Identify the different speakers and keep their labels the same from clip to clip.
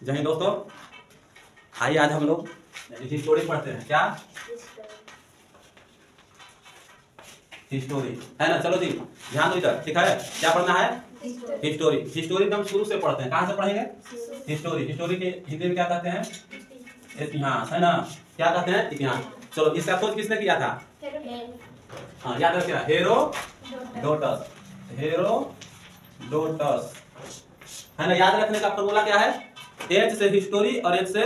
Speaker 1: जय हिंद दोस्तों, आइए आज हम लोग हिस्टोरी पढ़ते हैं। क्या हिस्टोरी है ना? चलो जी ध्यान दो इधर, ठीक है? क्या पढ़ना है? हिस्टोरी। हिस्टोरी एकदम शुरू से पढ़ते हैं। कहाँ से पढ़ेंगे? हिस्टोरी। हिस्टोरी के हिंदी में क्या कहते हैं? इतिहास, है ना? क्या कहते हैं? इतिहास। चलो इसका खोज किसने किया था? हाँ याद रखिए, हेरोडोटस। हेरोडोटस है ना? याद रखने का फॉर्मूला क्या है? एच से हिस्टोरी और एच से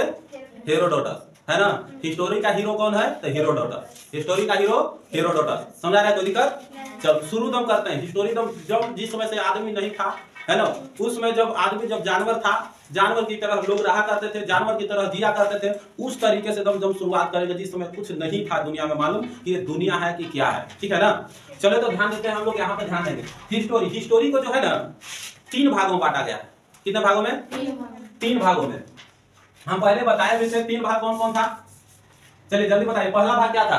Speaker 1: हेरोडोटस, है ना? हिस्टोरी का हीरो कौन है? तो हेरोडोटस। हिस्टोरी का हीरो हेरोडोटस। समझा रहा है? कोई दिक्कत? चल शुरू तो हम करते हैं। हिस्टोरी तो जब जिस समय से आदमी नहीं था, है ना, उस समय जब आदमी जब जानवर था, जानवर की तरह लोग रहा करते थे, जानवर की तरह जिया करते थे, उस तरीके से जब शुरुआत करेंगे जिस समय कुछ नहीं था दुनिया में मालूम कि ये दुनिया है कि क्या है। ठीक है ना? चलो तो ध्यान देते हैं हम लोग, यहाँ पे ध्यान देंगे। हिस्टोरी, हिस्टोरी को जो है ना 3 भागों में बांटा गया है। कितने भागों में? 3 भागों में। हम पहले बताए भी थे 3 भाग कौन कौन था। चलिए जल्दी बताइए। पहला भाग क्या था?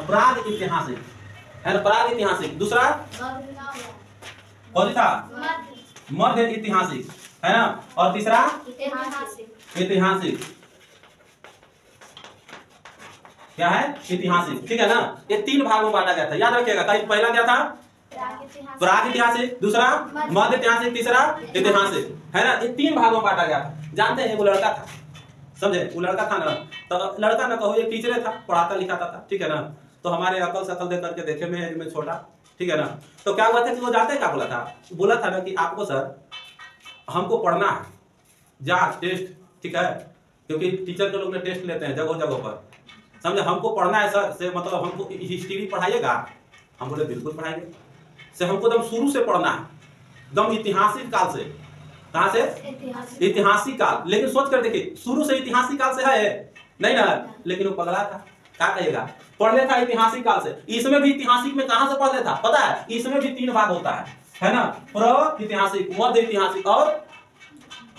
Speaker 1: प्राग ऐतिहासिक, है ना? प्राग ऐतिहासिक। दूसरा कौन था? मध्य ऐतिहासिक, है ना? और तीसरा ऐतिहासिक। क्या है? ऐतिहासिक। ठीक है ना? ये 3 भागों में बांटा गया था, याद रखिएगा। पहला क्या था? प्राग ऐतिहासिक, दूसरा मध्य ऐतिहासिक, तीसरा ऐतिहासिक, है ना? ये 3 भागों में बांटा गया था। जानते हैं वो लड़का था, समझे? वो लड़का था ना, तो लड़का ना कहो, एक टीचर था, पढ़ाता लिखाता था। ठीक है ना? तो हमारे अकल शकल देख करके देखे में छोटा, ठीक है ना? तो क्या हुआ था कि वो जानते हैं क्या बोला था? बोला था ना कि आपको सर हमको पढ़ना है, जांच टेस्ट, ठीक है? क्योंकि टीचर के लोग ने टेस्ट लेते हैं जगह जगह पर, समझे? हमको पढ़ना है सर से, मतलब हमको हिस्ट्री पढ़ाइएगा। हम बोले बिल्कुल पढ़ाएंगे। से हमको एकदम शुरू से पढ़ना है, एकदम ऐतिहासिक काल से। कहां से? ऐतिहासिक काल। लेकिन सोच कर देखिए, शुरू से ऐतिहासिक काल से है नहीं ना? लेकिन वो पगला था, क्या कहेगा? पढ़ लेता ऐतिहासिक काल से। इसमें भी ऐतिहासिक में कहां से पढ़ लेता पता है? इसमें भी 3 भाग होता है ना? प्रागैतिहासिक, मध्य ऐतिहासिक और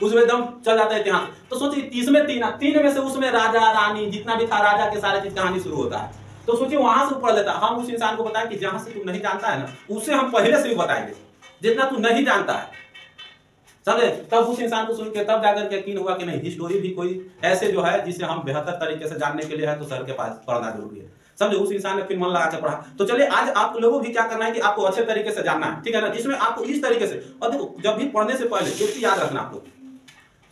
Speaker 1: उसमें एकदम चल जाता है इतिहास। तो सोचिए इसमें 3 में से उसमें राजा रानी जितना भी था, राजा के सारे चीज कहानी शुरू होता है। तो सोचिए वहां से पढ़ लेता। हम उस इंसान को बताएं कि जहां से तू नहीं जानता है ना, उसे हम पहले से भी बताएंगे जितना तू नहीं जानता है, समझे? तब उस इंसान को सुन के तब जाकर के यकीन हुआ कि नहीं, हिस्टोरी भी कोई ऐसे जो है जिसे हम बेहतर तरीके से जानने के लिए है तो सर के पास पढ़ना जरूरी है। समझे? उस इंसान ने फिर मन लगा के पढ़ा। तो चलिए आज आप लोगों भी क्या करना है कि आपको अच्छे तरीके से जानना है, ठीक है ना? जिसमें आपको इस तरीके से, और देखो जब भी पढ़ने से पहले एक चीज याद रखना, आपको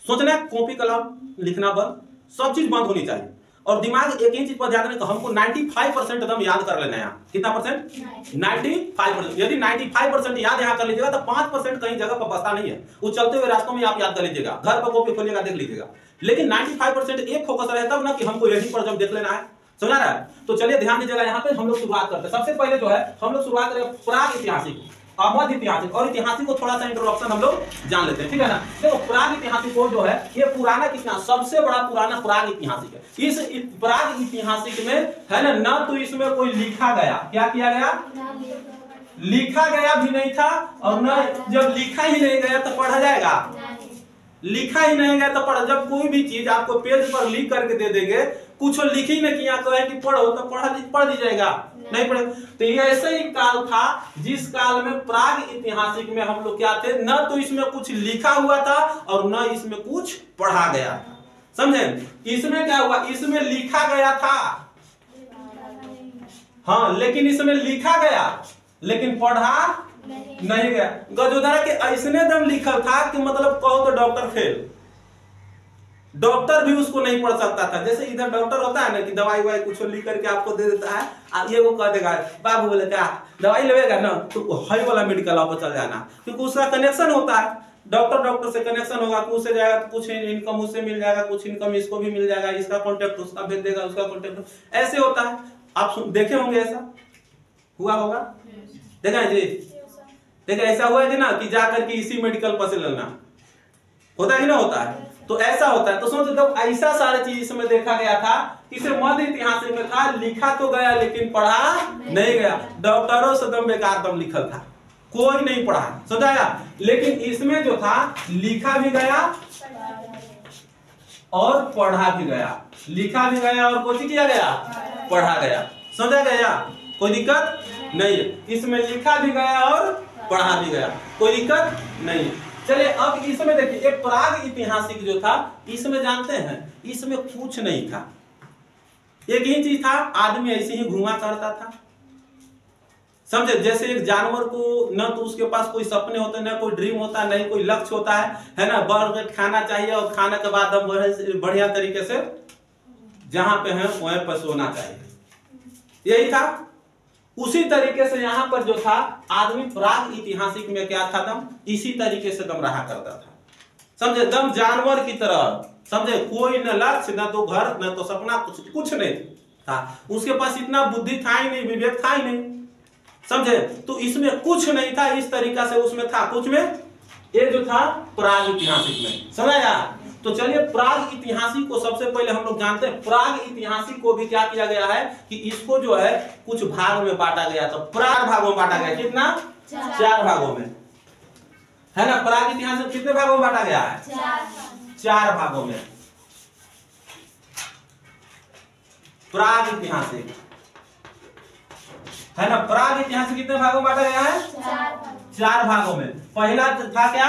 Speaker 1: सोचना है कॉपी कलम लिखना बंद, सब चीज बंद होनी चाहिए। और दिमाग एक ही चीज पर ध्यान देना, हमको 95% एकदम याद कर लेना है। कितना परसेंट? 95%। यदि 95% याद यहाँ कर लीजिएगा तो 5% कहीं जगह पर बसता नहीं है। वो चलते हुए रास्तों में आप याद कर लीजिएगा, घर पर कॉपी खोलिएगा देख लीजिएगा। लेकिन 95% एक फोकस रहे तब ना कि हमको यहीं पर जब देख लेना है। समझा रहा है? तो चलिए ध्यान दीजिएगा, यहाँ पे हम लोग शुरुआत करते हैं। सबसे पहले जो है हम लोग शुरुआत करेंगे प्राग ऐतिहासिक, मध्य ऐतिहासिक और ऐतिहासिक को थोड़ा सा इंट्रोडक्शन हम लोग जान लेते हैं, ठीक है ना? देखो प्राग ऐतिहासिक को जो है ये पुराना कितना, सबसे बड़ा पुराना प्राग ऐतिहासिक है। इस प्राग ऐतिहासिक में है ना तो इसमें कोई लिखा गया, क्या किया गया? लिखा गया भी नहीं था, और न जब लिखा ही नहीं गया तो पढ़ा जाएगा? लिखा ही नहीं गया तो पढ़ा। जब कोई भी चीज आपको पेज पर लिख करके दे देंगे, कुछ लिख ही नहीं किया कहे कि पढ़ो तो पढ़ दीजिएगा, नहीं पढ़े। तो ये ऐसे ही काल था जिस काल में प्राग ऐतिहासिक में हम लोग क्या थे, न तो इसमें कुछ लिखा हुआ था और न इसमें कुछ पढ़ा गया। समझे? इसमें क्या हुआ? इसमें लिखा गया था, हाँ, लेकिन इसमें लिखा गया लेकिन पढ़ा नहीं गया। गजोदरा के ऐसने दम लिखल था कि मतलब कहो तो डॉक्टर फेल, डॉक्टर भी उसको नहीं पढ़ सकता था। जैसे इधर डॉक्टर होता है ना कि दवाई वाई कुछ लिख करके आपको दे देता है, ये वो कह देगा, बाबू बोले क्या दवाई लेगा ना तो हाई वाला मेडिकल आप चल जाना, क्योंकि उसका कनेक्शन होता है। डॉक्टर से कनेक्शन होगा तो उससे जाएगा तो कुछ इनकम उससे मिल जाएगा, कुछ इनकम इसको भी मिल जाएगा, इसका कॉन्टेक्ट उसका भेज देगा, उसका कॉन्टेक्ट, ऐसे होता है। आप देखे होंगे, ऐसा हुआ होगा, देखा है जी? देखा ऐसा हुआ है ना कि जाकर के इसी मेडिकल पर से लेना होता है कि ना होता है? तो ऐसा होता है। तो सोचो जब ऐसा सारा चीज इसमें देखा गया था, इसे मध्य ऐतिहासिक में था, लिखा तो गया लेकिन पढ़ा नहीं गया। डॉक्टरों से दम बेकार दम लिखल था, कोई नहीं पढ़ा, समझाया? लेकिन इसमें जो था लिखा भी गया और पढ़ा भी गया, लिखा भी गया और कुछ किया गया, पढ़ा गया। समझा गया? कोई दिक्कत नहीं है। इसमें लिखा भी गया और पढ़ा भी गया, कोई दिक्कत नहीं है। चलिए अब इसमें देखिए, ये प्राग ऐतिहासिक जो था, इसमें जानते हैं इसमें कुछ नहीं था, एक ही चीज था, आदमी ऐसे ही घुमा करता था। समझे, जैसे एक जानवर को न तो उसके पास कोई सपने होते, न कोई ड्रीम होता, न कोई लक्ष्य होता है ना। बढ़ खाना चाहिए और खाने के बाद हम बढ़िया तरीके से जहां पे हैं वहीं पर सोना चाहिए, यही था। उसी तरीके से यहाँ पर जो था आदमी प्राग ऐतिहासिक में क्या था, दम इसी तरीके से दम रहा करता था। समझे, दम जानवर की तरह, समझे, कोई न लक्ष्य, न तो घर, न तो सपना, कुछ नहीं था। उसके पास इतना बुद्धि था ही नहीं, विवेक था ही नहीं। समझे, तो इसमें कुछ नहीं था, इस तरीका से उसमें था कुछ में, ये जो था प्राग ऐतिहासिक में। समझा? तो चलिए प्राग ऐतिहासिक को सबसे पहले हम लोग जानते हैं। प्राग ऐतिहासिक को भी क्या किया गया है कि इसको जो है कुछ भाग में बांटा गया था। प्राग भागों में बांटा गया, कितना? 4 भागों में, है ना। प्राग ऐतिहासिक कितने भागों में बांटा गया है? 4 भागों में। प्राग ऐतिहासिक, है ना। प्राग ऐतिहासिक कितने भागों में बांटा गया है? 4 भागों में। पहला था क्या,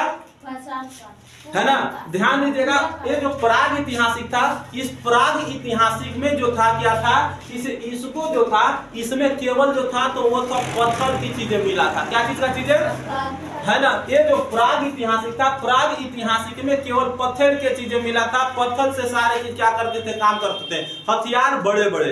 Speaker 1: है ना। ध्यान दीजिएगा, ये जो प्राग ऐतिहासिक था, इस प्राग ऐतिहासिक में जो था क्या था, इसको जो था, इसमें केवल जो था तो वो था पत्थर की चीजें मिला था। क्या चीज का चीजें, है ना। ये जो प्राग ऐतिहासिक था, प्राग ऐतिहासिक में केवल पत्थर के चीजें मिला था। पत्थर से सारे चीज क्या करते थे, काम करते थे। हथियार बड़े बड़े,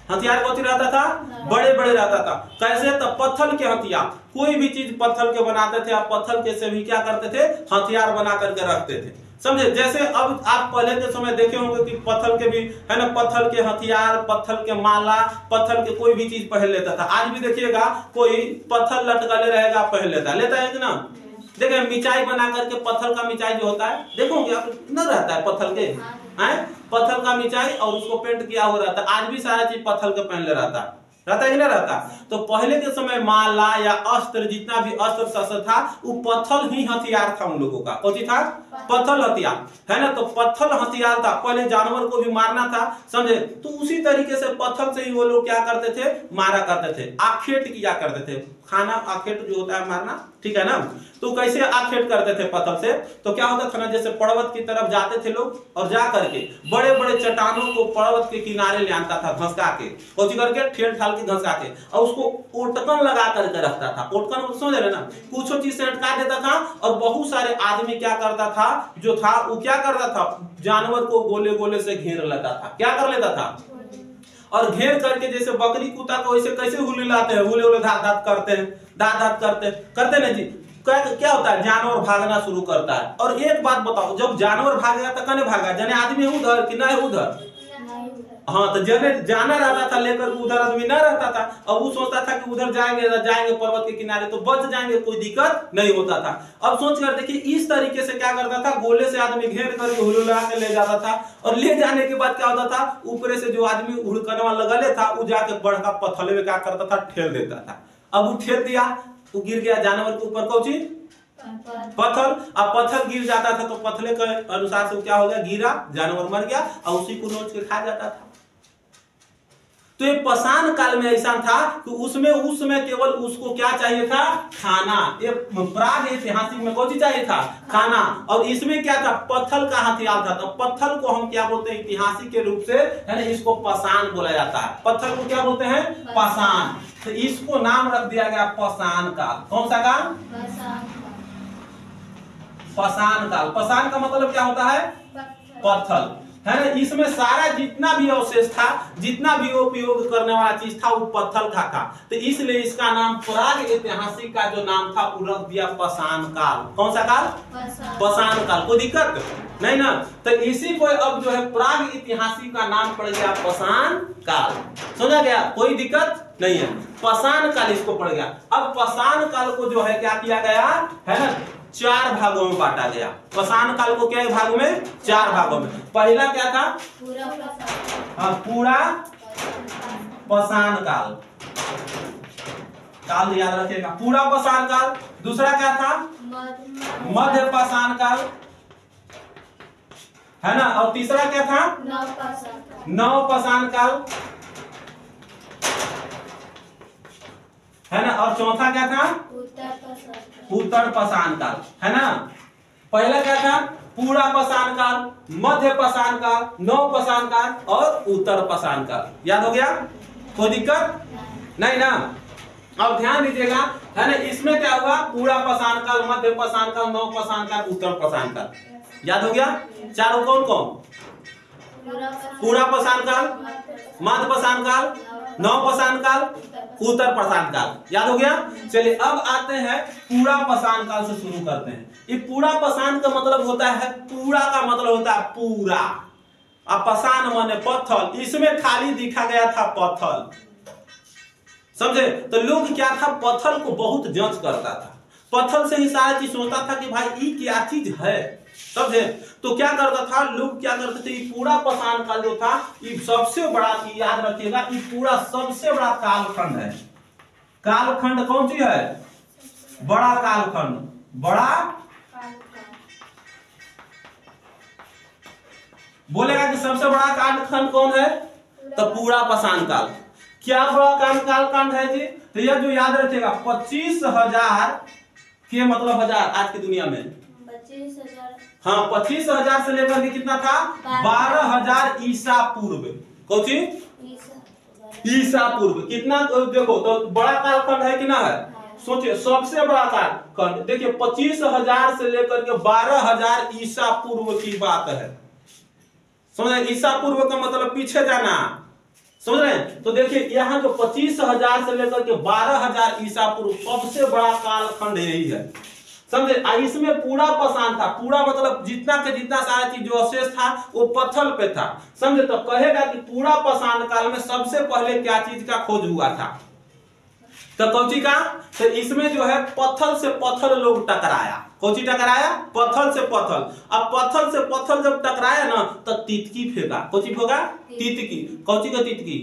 Speaker 1: हथियार कौन रहता था, बड़े बड़े रहता था। कैसे, तो पत्थर के हथियार, कोई भी चीज पत्थर के बनाते थे, आप पत्थर के से भी क्या करते थे, हथियार बना करके रखते थे। समझे, जैसे अब आप पहले के समय देखे होंगे कि पत्थर के भी, है ना, पत्थर के हथियार, पत्थर के माला, पत्थर के कोई भी चीज पहन लेता था। आज भी देखिएगा कोई पत्थर लटकले रहेगा, पहन लेता है कि ना। देखिए मिचाई बना करके, पत्थर का मिचाई जो होता है, देखोगे आप, न रहता है पत्थर के, हैं, पत्थर का मिचाई और उसको पेंट किया हुआ रहता है। आज भी सारा चीज पत्थर के पहन ले रहता है कि नहीं रहता। तो पहले के समय माला या अस्त्र, जितना भी अस्त्र शस्त्र था, वो पत्थर ही हथियार था उन लोगों का। कौन था, पत्थर हथियार, है ना। तो पत्थर हथियार था, पहले जानवर को भी मारना था। समझे, तो उसी तरीके से पत्थर से ही वो लोग क्या करते थे, मारा करते थे। आखेट किया करते थे, खाना आखेट जो होता है मारना, ठीक है ना। तो कैसे आखेट करते थे पत्थर से, तो क्या होता था ना, जैसे पर्वत की तरफ जाते थे लोग और जा करके बड़े बड़े चट्टानों को पर्वत के किनारे ले आता था, घसका के, कोची करके, ठेल ठाल के घसका के, और उसको ओटकन लगा करके रखता था। ओटकन समझ रहे ना, कुछ चीज से अटका देता था। और बहुत सारे आदमी क्या करता था, जो था वो क्या करता था, जानवर को गोले गोले से घेर लेता था। क्या कर लेता था, और घेर करके, जैसे बकरी कुत्ता को वैसे कैसे हुले लाते हैं, हुले हुले धात धात करते हैं, धात धात करते ना जी। क्या होता है, जानवर भागना शुरू करता है। और एक बात बताओ, जब जानवर भागेगा तो कने भागा, जने आदमी उधर कि नहीं उधर, हाँ, तो जने जाना रहता था लेकर, उधर आदमी न रहता था। और वो सोचता था कि उधर जाएंगे पर्वत के किनारे तो बच जाएंगे, कोई दिक्कत नहीं होता था। अब सोच कर देखिए, इस तरीके से क्या करता था, गोले से आदमी घेर करके हुलुला के ले जाता था। और ले जाने के बाद क्या होता था, ऊपर से जो आदमी हुड़कनवा लगले था, वो जाके बड़का पत्थर में क्या करता था, ठेल देता था। अब वो ठेल दिया, वो गिर गया जानवर के ऊपर, कौन चीज, पत्थर। अब पत्थर गिर जाता था तो पत्थर के अनुसार से क्या हो गया, गिरा, जानवर मर गया और उसी को नोच के खा जाता था। तो ये पाषाण काल में ऐसा था कि उसमें उस समय केवल उसको क्या चाहिए था, खाना। ये प्राग ऐतिहासिक में कौन चीज चाहिए था, खाना। और इसमें क्या था, पत्थर का हथियार था। तो पत्थर को हम क्या बोलते हैं, ऐतिहासिक के रूप से, है ना, इसको पाषाण बोला जाता है। पत्थर को क्या बोलते हैं, पाषाण। तो इसको नाम रख दिया गया पाषाण काल। कौन सा काल, पाषाण काल। पाषाण का मतलब क्या होता है, पत्थर, है ना। इसमें सारा जितना भी अवशेष था, जितना भी उपयोग करने वाला चीज था, वो पत्थर का था। तो इसलिए इसका नाम प्राग ऐतिहासिक का जो नाम था वो रख दिया पाषाण काल। कौन सा काल, पाषाण काल। कोई दिक्कत नहीं ना। तो इसी को अब जो है प्राग ऐतिहासिक का नाम पड़ गया पाषाण काल। समझा गया, कोई दिक्कत नहीं है, पाषाण काल इसको पड़ गया। अब पाषाण काल को जो है क्या किया गया, है ना, 4 भागों में बांटा गया। पाषाण काल को क्या भाग में, 4 भागों में। पहला क्या था, पूरा पाषाण काल, काल याद रखिएगा, पूरा पाषाण काल। दूसरा क्या था, मध्य पाषाण काल, है ना। और तीसरा क्या था, नव पाषाण काल। है ना। और चौथा क्या था? उत्तर पाषाण काल, है ना। पहला क्या था? पूरा पाषाण काल, मध्य पाषाण काल, नव पाषाण काल और उत्तर पाषाण काल। याद हो गया? कोई दिक्कत नहीं ना। अब ध्यान दीजिएगा, है ना। इसमें क्या हुआ? पूरा पाषाण काल, मध्य पाषाण काल, नव पाषाण काल, उत्तर पाषाण काल। याद हो गया? चारों कौन कौन? पूरा पाषाण काल, मध्य पाषाण काल, नव पाषाण काल, उत्तर पाषाण काल। याद हो गया? चलिए अब आते हैं पूरा पाषाण काल से शुरू करते हैं। ये पूरा पाषाण का मतलब होता है, पूरा का मतलब होता है पूरा। अब पाषाण माने पत्थर, इसमें खाली दिखा गया था पत्थर, समझे। तो लोग क्या था, पत्थर को बहुत जांच करता था, पत्थर से ही सारी चीज सोचता था कि भाई ये क्या चीज है, समझे। तो क्या करता था लोग, क्या करते थे, ये पूरा पाषाण काल जो था, ये सबसे बड़ा, याद रखिएगा, ये पूरा सबसे बड़ा कालखंड है। कालखंड कौन सी है? बड़ा कालखंड। बड़ा बोलेगा कि सबसे बड़ा कालखंड कौन है? तो पूरा पाषाण काल। क्या बड़ा कालखंड है जी? तो यह जो याद रखिएगा, 25,000 के मतलब हजार आज की दुनिया में 25,000। हाँ, 25,000 से लेकर के कितना था? 12,000 ईसा पूर्व। कौन सी? ईसा पूर्व। कितना देखो तो बड़ा कालखंड है कि ना है? सोचिए, सबसे बड़ा कालखंड देखिए, 25,000 से लेकर के 12,000 ईसा पूर्व की बात है, समझ रहे। ईसा पूर्व का मतलब पीछे जाना, समझ रहे हैं। तो देखिए यहाँ जो 25,000 से लेकर के 12,000 ईसा पूर्व, सबसे बड़ा कालखंड यही है, समझे। इसमें पूरा पाषाण था, पूरा मतलब जितना के जितना सारा चीज जो अवशेष था वो पत्थर पे था, समझे। तो कहेगा कि पूरा पाषाण काल में सबसे पहले क्या चीज का खोज हुआ था? तो कौची का? तो इसमें जो है पत्थर से पत्थर लोग टकराया। कौची टकराया? पत्थर से पत्थर। अब पत्थर से पत्थर जब टकराया ना, तो तितकी फेंका। कौची फेंका? तितकी। कौची का तितकी?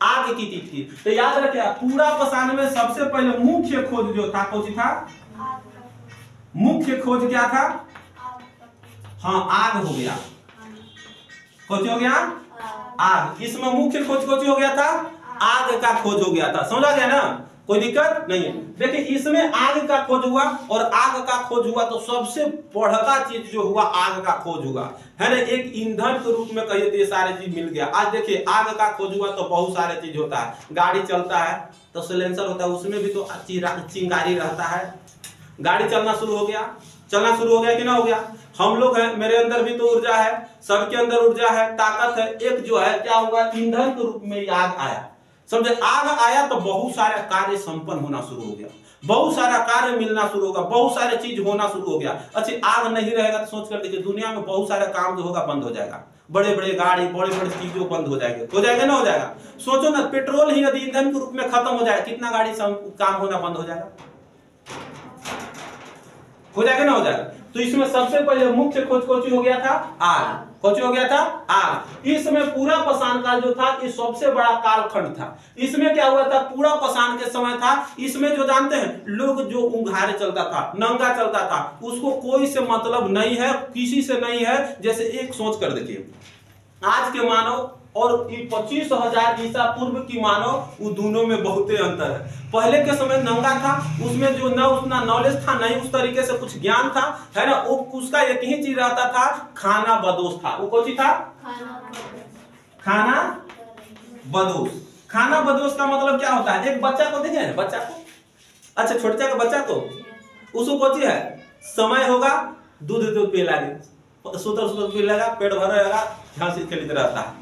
Speaker 1: आग की तितकी। तो याद रखिए, पूरा पाषाण में सबसे पहले मुख्य खोज जो था, कौची था? मुख्य खोज क्या था? हाँ, आग हो गया। कौची हो गया? आग। इसमें मुख्य खोज कौची हो गया था? आग का खोज हो गया था, समझा गया ना। कोई दिक्कत नहीं है। देखिए इसमें आग का खोज हुआ, और आग का खोज हुआ तो सबसे बड़ा चीज जो हुआ, आग का खोज हुआ, है ना। एक ईंधन के रूप में कहिए तो ये सारे चीज मिल गया। आज देखिए आग का खोज हुआ तो बहुत सारे चीज होता है। गाड़ी चलता है तो सिलेंसर होता है, उसमें भी तो चिंगारी रहता है। गाड़ी चलना शुरू हो गया, चलना शुरू हो गया कि ना हो गया। हम लोग हैं, मेरे अंदर भी तो ऊर्जा है, सबके अंदर ऊर्जा है, ताकत है। एक जो है क्या हुआ, ईंधन के रूप में आग आया, समझे। आग आया तो बहुत सारे कार्य संपन्न होना शुरू हो गया, बहुत सारा कार्य मिलना शुरू होगा, बहुत सारे चीज होना शुरू हो गया। अच्छा, आग नहीं रहेगा तो सोच कर देखिए, दुनिया में बहुत सारा काम जो होगा बंद हो जाएगा। बड़े बड़े गाड़ी, बड़े बड़े चीजों बंद हो जाएंगे, हो जाएगा ना हो जाएगा। सोचो ना, पेट्रोल ही यदि ईंधन के रूप में खत्म हो जाए, कितना गाड़ी काम होना बंद हो जाएगा, हो जाएगा ना हो जाएगा। तो इसमें सबसे पहले मुख्य खोज कौची हो गया था? आग। कौची हो गया था? आग। इसमें पूरा पाषाण काल जो था, ये सबसे बड़ा कालखंड था। इसमें क्या हुआ था? पूरा पाषाण के समय था, इसमें जो जानते हैं लोग, जो उंघारे चलता था, नंगा चलता था, उसको कोई से मतलब नहीं है, किसी से नहीं है। जैसे एक सोच कर देखिए, आज के मानव और 25,000 ईसा पूर्व की मानव, वो दोनों में बहुत अंतर है। पहले के समय नंगा था, उसमें जो न उतना नॉलेज था, नहीं उस तरीके से कुछ ज्ञान था, है ना। वो उसका एक ही चीज रहता था, खाना बदोश था। वो कौन सी था? खाना बदोश। खाना बदोश का मतलब क्या होता है? एक बच्चा को देखे, बच्चा को, अच्छा छोटा का बच्चा को, उसको कौन सी है? समय होगा, दूध पी लागे, सुतर पी लेगा, पेट भर रहेगा, झांसी खेलते रहता है।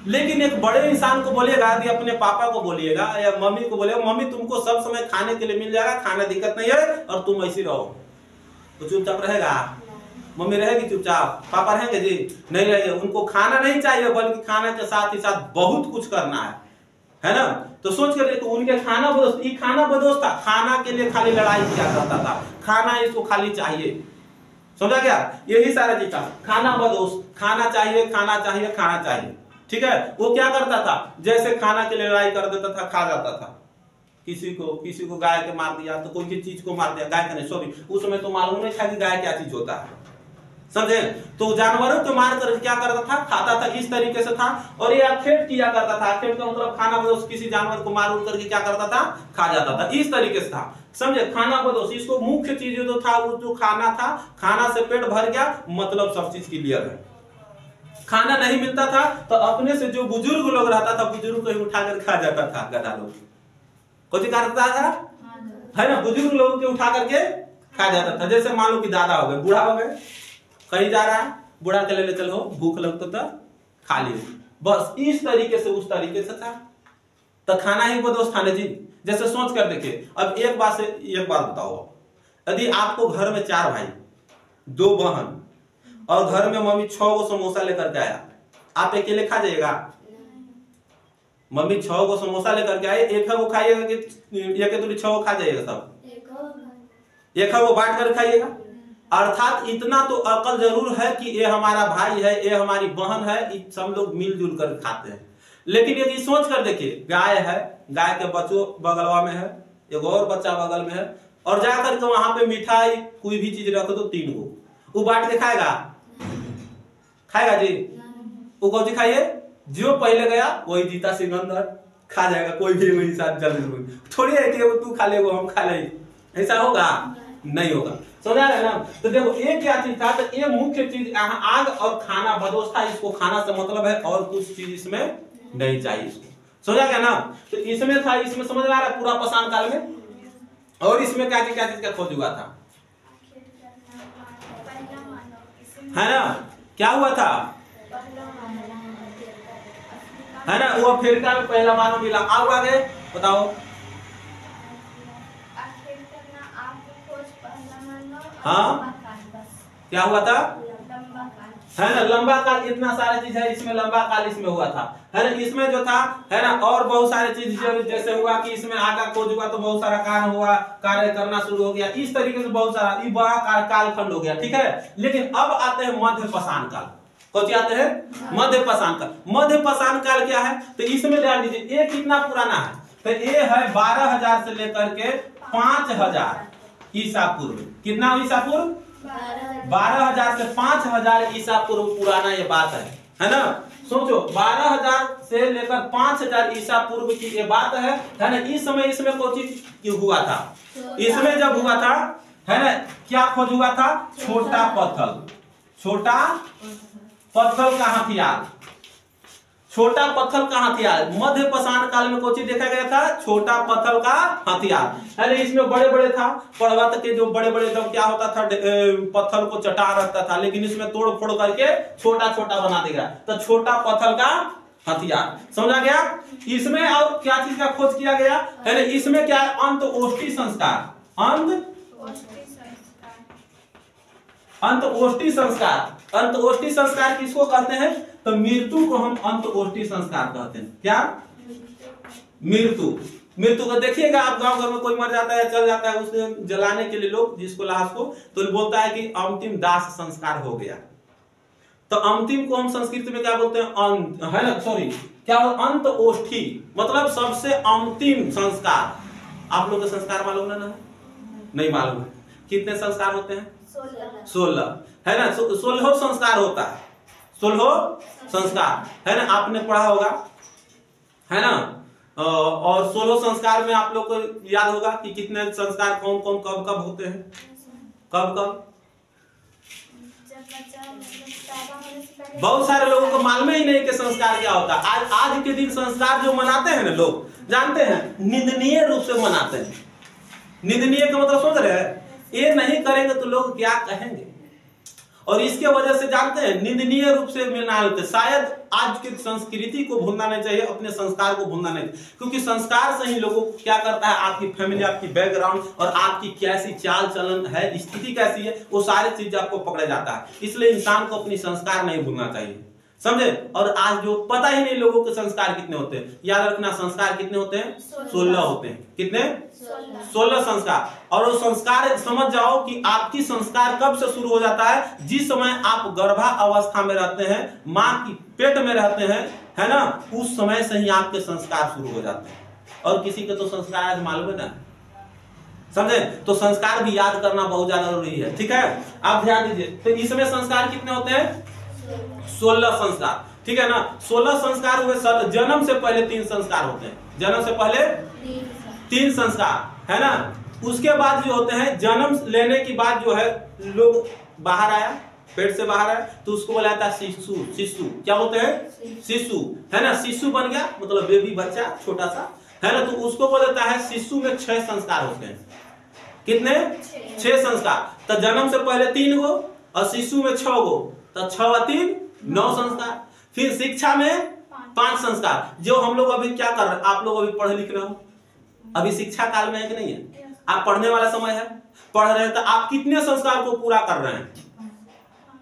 Speaker 1: लेकिन एक बड़े इंसान को बोलिएगा, यदि अपने पापा को बोलिएगा या मम्मी को बोलिएगा, मम्मी तुमको सब समय खाने के लिए मिल जाएगा, खाना दिक्कत नहीं है, और तुम ऐसी रहो, तो चुपचाप रहेगा? मम्मी रहेगी चुपचाप? पापा रहेंगे जी? नहीं रहेंगे। उनको खाना नहीं चाहिए, बल्कि खाना के साथ ही साथ बहुत कुछ करना है ना। तो सोच कर तो उनके खाना बदोश था, खाना के लिए खाली लड़ाई किया करता था, खाना इसको खाली चाहिए, समझा क्या? यही सारा चीज था, खाना बदोश, खाना चाहिए, खाना चाहिए, खाना चाहिए, ठीक है। वो क्या करता था, जैसे खाना के लिए लड़ाई कर देता था, खा जाता था। किसी को गाय के मार दिया, तो कोई चीज को मार दिया, गाय का नहीं, सॉरी, उस समय तो मालूम नहीं था कि गाय क्या चीज होता है, समझे? तो जानवरों को मार कर क्या करता था, खाता था, इस तरीके से था। और ये आखेट किया करता था, आखेट का मतलब खाना बदोश, किसी जानवर को मार उड़ करके क्या करता था, खा जाता था, इस तरीके से था। समझे? खाना बदोश, इसको मुख्य चीज जो था वो जो खाना था, खाना से पेट भर गया, मतलब सब चीज क्लियर है। खाना नहीं मिलता था तो अपने से जो बुजुर्ग लोग रहता था, बुजुर्ग को ही उठाकर खा जाता था गधा लोग। कुछ करता था, है ना, बुजुर्ग लोगों के उठा करके खा जाता था। जैसे मान लो कि दादा हो गए, बूढ़ा हो गए, कहीं जा रहा है, बूढ़ा के ले चलो, भूख लगता था, खा लिए, बस इस तरीके से उस तरीके से था। तो खाना ही बदोश था जी। जैसे सोच कर देखिए, अब एक बात बताओ, यदि आपको घर में 4 भाई 2 बहन और घर में मम्मी 6 गो समोसा लेकर के आया, आप अकेले खा जाइएगा? मम्मी 6 गो समोसा लेकर के आए, एक है वो खाइएगा कि एक दूरी 6 गो खा जाइएगा? सब एक है वो बांट कर खाइएगा। अर्थात इतना तो अकल जरूर है कि ये हमारा भाई है, ये हमारी बहन है, सब लोग मिलजुल कर खाते हैं। लेकिन यदि सोच कर देखिए, गाय है, गाय के बच्चों बगलवा में है, एक और बच्चा बगल में है, और जाकर के वहां पे मिठाई कोई भी चीज रखो तो 3 गो, वो बांट के खाएगा? खाएगा जी? वो कौन सी खाइए, जो पहले गया वही जीता, सिकंदर खा जाएगा, कोई भी वही साथ जल्दी थोड़ी है कि तू खा ले वो हम खा ले, ऐसा होगा? नहीं होगा। समझा है ना? तो देखो ये क्या चीज था, तो ये मुख्य चीज आग और खाना बदोश था। इसको खाना से मतलब है और कुछ चीज इसमें नहीं चाहिए इसको। समझा गया ना? तो इसमें था, इसमें समझ आ रहा है पूरा पाषाण काल में। और इसमें क्या चीज का खोज हुआ था, है ना? क्या हुआ था, है ना? वो अफ्रीका में पहला मानव मिला। आओ आगे बताओ। हाँ, क्या हुआ था, है ना? लंबा काल, इतना सारा चीज है इसमें, लंबा काल इसमें हुआ था, है ना? इसमें जो था, है ना, और बहुत सारे चीज जैसे हुआ कि इसमें आगा खोज हुआ तो बहुत सारा कार्य हुआ, कार्य करना शुरू हो गया, इस तरीके से बहुत सारा, ये बड़ा कालखंड हो गया, ठीक है। लेकिन अब आते हैं मध्य पाषाण काल। कौन सी आते हैं? मध्य पाषाण काल। मध्य पाषाण काल क्या है, तो इसमें ध्यान दीजिए, ये कितना पुराना है, तो ये है 12,000 से लेकर के 5,000 ईसा पूर्व। कितना ईसा पूर्व? 12,000 से 5,000 ईसा पूर्व पुराना ये बात है ना? सोचो, 12,000 से लेकर 5,000 ईसा पूर्व की ये बात है ना? इस समय इसमें कोई चीज हुआ था, इसमें जब हुआ था, है ना, क्या खोज हुआ था? छोटा पत्थर, छोटा पत्थर का हथियार, छोटा पत्थर का हथियार। मध्य पाषाण काल में कोई चीज देखा गया था? छोटा पत्थर का हथियार, है ना? इसमें बड़े बड़े था, पर्वत के जो बड़े बड़े जब क्या होता था, पत्थर को चटा रखता था, लेकिन इसमें तोड़ फोड़ करके छोटा छोटा बना देगा, तो छोटा पत्थर का हथियार। समझा गया? इसमें और क्या चीज का खोज किया गया, है ना? इसमें क्या है? अंत्येष्टि संस्कार, अंत्येष्टि संस्कार। अंत्येष्टि संस्कार किसको कहते हैं? तो मृत्यु को हम अंत्येष्टि संस्कार कहते हैं। क्या? मृत्यु को देखिएगा आप, गांव घर में कोई मर जाता है, चल जाता है, उसे जलाने के लिए लोग, जिसको लाश को, तो बोलता है कि अंतिम दाह संस्कार हो गया। तो अंतिम को हम संस्कृत में क्या बोलते हैं, है ना, सॉरी, क्या? अंत्येष्टि मतलब सबसे अंतिम संस्कार। आप लोग को संस्कार मालूम ना? नहीं मालूम है। कितने संस्कार होते हैं? 16, है ना? 16 संस्कार होता है, 16 संस्कार, है ना? आपने पढ़ा होगा, है ना? और 16 संस्कार में आप लोग को याद होगा कि कितने संस्कार कौन कौन कब कब होते हैं, कब कब? बहुत सारे लोगों को मालूम ही नहीं कि संस्कार क्या होता है। आज के दिन संस्कार जो मनाते हैं ना लोग, जानते हैं, निंदनीय रूप से मनाते हैं। निंदनीय का मतलब समझ रहे हैं? ये नहीं करेंगे तो लोग क्या कहेंगे, और इसके वजह से जानते हैं निंदनीय रूप से मनाते। शायद आज की संस्कृति को भूलना नहीं चाहिए, अपने संस्कार को भूलना नहीं, क्योंकि संस्कार से ही लोगों को क्या करता है, आपकी फैमिली, आपकी बैकग्राउंड और आपकी कैसी चाल चलन है, स्थिति कैसी है, वो सारी चीज आपको पकड़ा जाता है। इसलिए इंसान को अपनी संस्कार नहीं भूलना चाहिए, समझे? और आज जो पता ही नहीं लोगों के संस्कार कितने होते हैं, याद रखना, संस्कार कितने होते हैं? 16 होते हैं। कितने? 16 संस्कार। और वो संस्कार समझ जाओ कि आपकी संस्कार कब से शुरू हो जाता है? जिस समय आप गर्भावस्था में रहते हैं, माँ की पेट में रहते हैं, है ना, उस समय से ही आपके संस्कार शुरू हो जाते हैं। और किसी के तो संस्कार आज मालूम है ना, समझे? तो संस्कार भी याद करना बहुत ज्यादा जरूरी है, ठीक है। आप ध्यान दीजिए, तो इसमें संस्कार कितने होते हैं? 16 संस्कार, ठीक है ना। 16 संस्कार हुए। जन्म से पहले 3 संस्कार होते हैं, जन्म से पहले 3 संस्कार, है ना। उसके बाद जो होते हैं, जन्म लेने के बाद जो है लोग बाहर आया, पेट से बाहर आया, तो उसको बोला जाता है शिशु। शिशु क्या होते हैं? शिशु, है ना। शिशु बन गया मतलब बेबी, बच्चा छोटा सा, है ना। तो उसको बोला जाता है शिशु में 6 संस्कार होते हैं। कितने? 6 संस्कार। तो जन्म से पहले 3 गो और शिशु में 6 गो, तो 6 और 3 9 संस्कार। फिर शिक्षा में 5 संस्कार। जो हम लोग अभी क्या कर रहे हैं, आप लोग अभी पढ़ लिख रहे हो, अभी शिक्षा काल में है कि नहीं है? आप पढ़ने वाला समय है, पढ़ रहे हैं, तो आप कितने संस्कार को पूरा कर रहे हैं?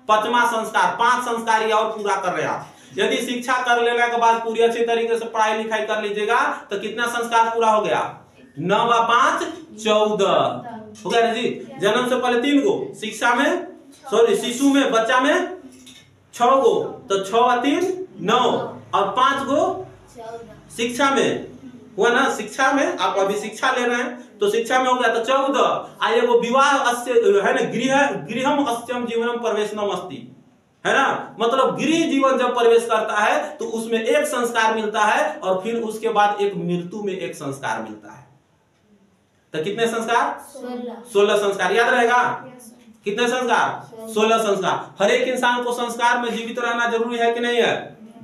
Speaker 1: 5वां संस्कार, 5 संस्कार ये और पूरा कर रहे हैं आप। यदि शिक्षा कर लेने के बाद पूरी अच्छी तरीके से पढ़ाई लिखाई कर लीजिएगा तो कितना संस्कार पूरा हो गया? 9 व 5 14 हो गया ना जी। जन्म से पहले 3 गो, शिक्षा में शिशु में, बच्चा में 6 गो, तो 6 व 3 9 और 5 गो शिक्षा में हुआ ना। शिक्षा में आप अभी शिक्षा ले रहे हैं, तो शिक्षा में हो गया तो 14। आइए वो विवाह है ना, गृहम अस्त्यम जीवनम प्रवेशनम अस्ति, है ना। मतलब गृह जीवन जब प्रवेश करता है तो उसमें एक संस्कार मिलता है और फिर उसके बाद एक मृत्यु में एक संस्कार मिलता है। तो कितने संस्कार? 16 संस्कार। याद रहेगा? कितने संस्कार? 16 संस्कार। हर एक इंसान को संस्कार में जीवित रहना जरूरी है कि नहीं है?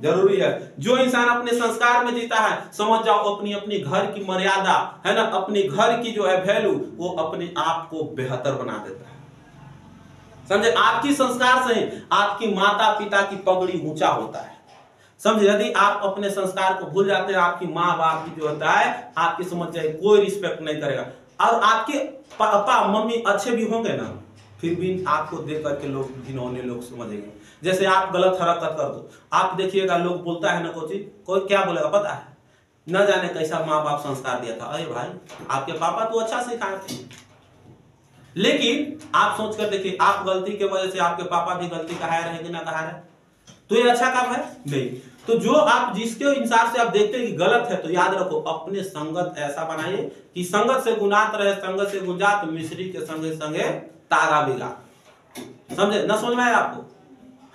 Speaker 1: जरूरी है। जो इंसान अपने संस्कार में जीता है, समझ जाओ अपनी अपनी घर की मर्यादा, है ना, अपनी घर की जो है वैल्यू, वो अपने आप को बेहतर बना देता है। समझे? आपकी संस्कार से ही आपकी माता पिता की पगड़ी ऊंचा होता है। समझे? यदि आप अपने संस्कार को भूल जाते हैं, आपकी माँ बाप की जो होता है, आपकी समझ जाए कोई रिस्पेक्ट नहीं करेगा। और आपके पापा मम्मी अच्छे भी होंगे ना, फिर भी आपको देख करके लोग घिनौने लोग समझेंगे। जैसे आप गलत हरकत कर दो, आप देखिएगा लोग बोलता है ना, कोई क्या बोलेगा पता है? न जाने कैसा माँ बाप संस्कार दिया था। अरे भाई, आपके पापा तो अच्छा सिखाए थे, लेकिन आप सोच कर देखिए, आप गलती के वजह से आपके पापा भी गलती कहा रहे कि ना कहा रहे, तो ये अच्छा काम है? नहीं। तो जो आप जिसके इंसान से आप देखते हैं कि गलत है, तो याद रखो अपने संगत ऐसा बनाइए कि संगत से गुनात रहे, संगत से गुंजात, मिश्री के संगे संगे तागा बिगा। समझे? न समझ में आया आपको?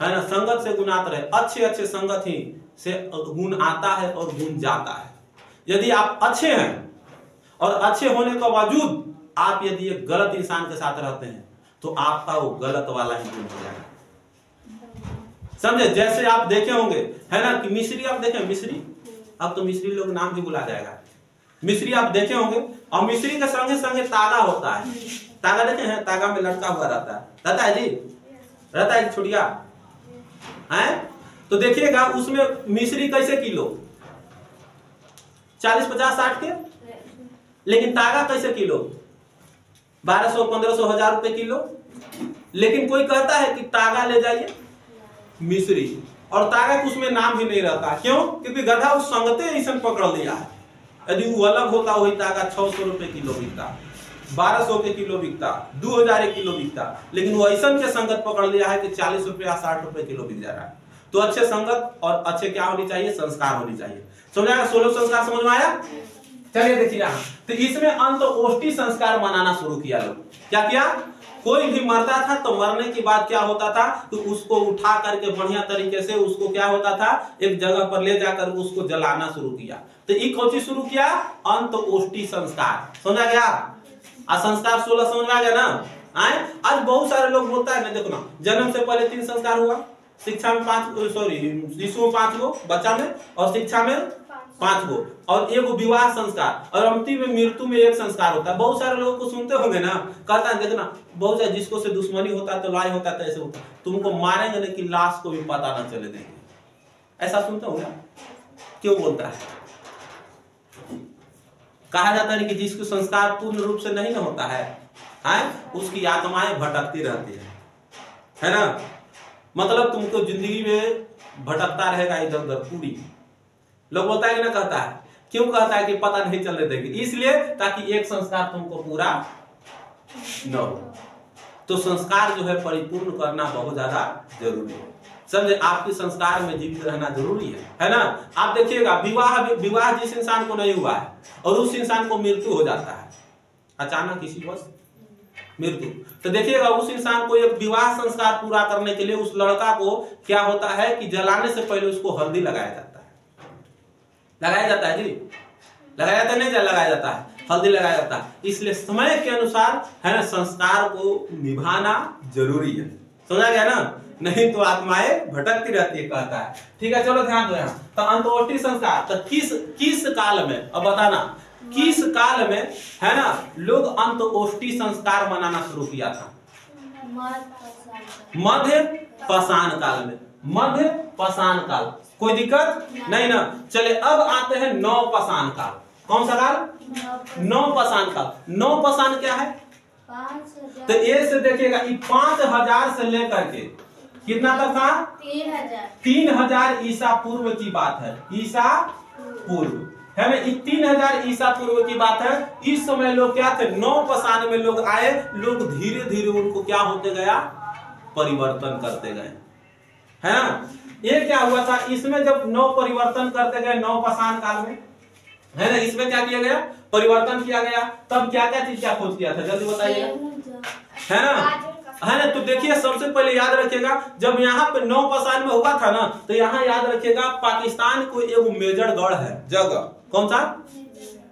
Speaker 1: है ना। संगत से गुनात रहे, अच्छे अच्छे संगत ही से गुण आता है और गुण जाता है। यदि आप अच्छे हैं और अच्छे होने के बावजूद आप यदि एक गलत इंसान के साथ रहते हैं, तो आपका वो गलत वाला ही गुण हो जाएगा। समझे? जैसे आप देखे होंगे, है ना, कि मिश्री आप देखें, मिश्री, अब तो मिश्री लोग नाम भी भुला जाएगा। मिश्री आप देखे होंगे, और मिश्री के संगे संगे तागा होता है। तागा देखे हैं? तागा में लटका हुआ रहता है जी, रहता है छुड़िया है। तो देखिएगा उसमें मिश्री कैसे किलो? 40 50 60 के। लेकिन तागा कैसे किलो? 1200 1500 1000 रुपए किलो। लेकिन कोई कहता है कि तागा ले जाइए मिश्री, और तागा के उसमें नाम भी नहीं रहता। क्यों? क्योंकि गधा उस संगते ऐसा पकड़ लिया है। यदि वो अलग होता, वही तागा 600 रुपए किलो बिकता, 1200 के किलो बिकता, 2000 किलो बिकता। लेकिन वो ऐसा के संगत पकड़ लिया है कि 40 रुपए या 60 रुपए किलो बिक जा रहा है। तो अच्छे संगत और अच्छे क्या होनी चाहिए? संस्कार होनी चाहिए। समझा? 16 संस्कार समझ में आया? चलिए देखिए यहाँ, तो इसमें अंतोष्टि संस्कार मनाना शुरू किया लोग। क्या किया? कोई भी मरता था तो मरने के बाद क्या होता था, तो उसको उठा करके बढ़िया तरीके से उसको क्या होता था, एक जगह पर ले जाकर उसको जलाना शुरू किया। तो ये कौन चीज शुरू किया? अंतोष्टि संस्कार। समझा गया? संस्कार 16 समझ में आ गया ना? आज बहुत सारे लोग बोलता है ना, देखो ना, जन्म से पहले 3 संस्कार हुआ, शिक्षा में 5 शिशु में 5 गो, बच्चा में, और शिक्षा में 5 गो, और एक विवाह संस्कार, और अंतिम में मृत्यु में 1 संस्कार होता है। बहुत सारे लोगों को सुनते होंगे ना, कहता है देखना, बहुत सारे जिसको से दुश्मनी होता है तो लड़ाई होता है, ऐसे होता है, तुमको मारेंगे नहीं कि लाश को भी पता ना चले देंगे। ऐसा सुनते होंगे? क्यों बोलता है? कहा जाता है कि जिसको संस्कार पूर्ण रूप से नहीं होता है, उसकी आत्माएं भटकती रहती है ना। मतलब तुमको जिंदगी में भटकता रहेगा इधर उधर पूरी। लोग बोलता है कि ना, कहता है। क्यों कहता है? कि पता नहीं चलने देंगे, इसलिए ताकि एक संस्कार तुमको पूरा न हो। तो संस्कार जो है परिपूर्ण करना बहुत ज्यादा जरूरी है। समझे? आपके संस्कार में जीवित रहना जरूरी है ना। आप देखिएगा विवाह जिस इंसान को नहीं हुआ है और उस इंसान को मृत्यु हो जाता है, अचानक किसी वश मृत्यु। तो देखिएगा उस इंसान को एक विवाह संस्कार पूरा करने के लिए उस लड़का को क्या होता है कि जलाने से पहले उसको हल्दी लगाया जाता है। लगाया जाता है जी, लगाया जाता है नहीं लगाया जाता है, हल्दी लगाया जाता है। इसलिए समय के अनुसार है ना संस्कार को निभाना जरूरी है। समझा गया ना, नहीं तो आत्माएं भटकती रहती है कहता है। ठीक है, चलो ध्यान दो यहाँ। तो अंत्येष्टि संस्कार तो किस काल में, अब बताना किस काल में है ना लोग अंत्येष्टि संस्कार मनाना शुरू किया था? मध्य पाषाण काल में। मध्य पाषाण काल, कोई दिक्कत नहीं ना। चले अब आते हैं नव पाषाण काल। कौन सा काल? नव पाषाण काल। नव पाषाण क्या है? तो ये से देखिएगा 5000 से लेकर के कितना तक था? 3000 ईसा पूर्व की बात है। ईसा पूर्व है ना, 3000 ईसा पूर्व की बात है। इस समय लोग क्या थे? नव पाषाण में लोग आए। लोग धीरे धीरे उनको क्या होते गया? परिवर्तन करते गए, है ना। ये क्या हुआ था इसमें जब नव परिवर्तन करते गए नव पाषाण काल में, है ना, इसमें क्या किया गया? परिवर्तन किया गया। तब क्या क्या चीज क्या खोज किया था जल्दी बताइएगा, है ना। है ना, तो देखिए सबसे पहले याद रखिएगा जब यहाँ पे नव पाषाण में हुआ था ना, तो यहाँ याद रखिएगा पाकिस्तान को एक मेजरगढ़ है जगह। कौन सा?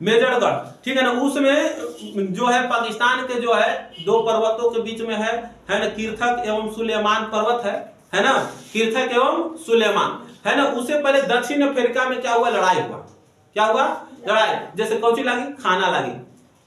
Speaker 1: मेजरगढ़, ठीक है ना। उसमें जो है पाकिस्तान के जो है दो पर्वतों के बीच में है ना, कीर्थक एवं सुलेमान पर्वत है ना, कीर्थक एवं सुलेमान, है ना। उससे पहले दक्षिण अफ्रीका में क्या हुआ? लड़ाई हुआ। क्या हुआ? लड़ाई। जैसे कौची लगी? खाना लगी।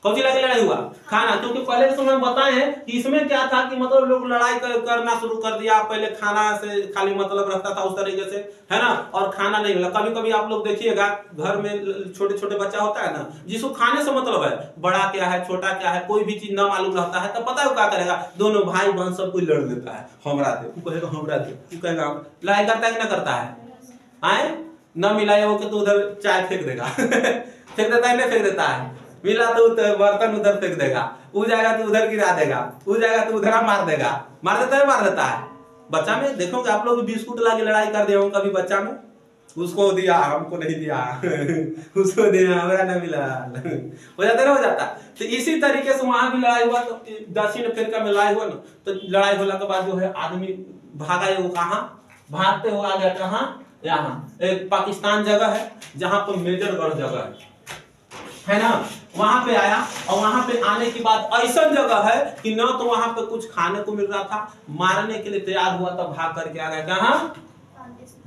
Speaker 1: कौची लगी? लड़ाई हुआ, खाना। क्योंकि पहले के समय में बताए हैं कि इसमें क्या था कि मतलब लोग लड़ाई करना शुरू कर दिया। पहले खाना से खाली मतलब रखता था उस तरीके से, है ना, और खाना नहीं मिला। कभी कभी आप लोग देखिएगा घर में छोटे छोटे बच्चा होता है ना, जिसको खाने से मतलब है, बड़ा क्या है छोटा क्या है कोई भी चीज न मालूम रहता है, तो पता है क्या करेगा? दोनों भाई बहन सब कोई लड़ देता है, हमरा दे, तू कहेगा हमरा दे, तू कहेगा। लड़ाई करता है कि ना करता है? आए न मिला वो तो उधर चाय फेंक देगा फेंक देता है, नहीं फेंक देता है। मिला तो बर्तन उधर फेंक देगा, वो जाएगा तो उधर गिरा देगा, वो जाएगा तो उधर मार देगा। मार देता है, मार देता है। बच्चा में देखोगे आप लोग बिस्कुट ला के लड़ाई कर दिया कभी बच्चा में, उसको दिया हमको नहीं दिया उसको दिया हमरा नहीं मिला हो जाता ना, हो जाता। तो इसी तरीके से वहां भी लड़ाई हुआ। तो दक्षिण अफ्रीका में लड़ाई हुआ ना, तो लड़ाई होने के बाद जो है आदमी भागा, वो कहाँ भागते हुए आ गया? कहाँ? यहाँ एक पाकिस्तान जगह है जहां पर मेजरगढ़ जगह है ना, वहां पे आया। और वहां पे आने के बाद ऐसा जगह है कि न तो वहां पे कुछ खाने को मिल रहा था, मारने के लिए तैयार हुआ, तब भाग करके आ गया। कहाँ?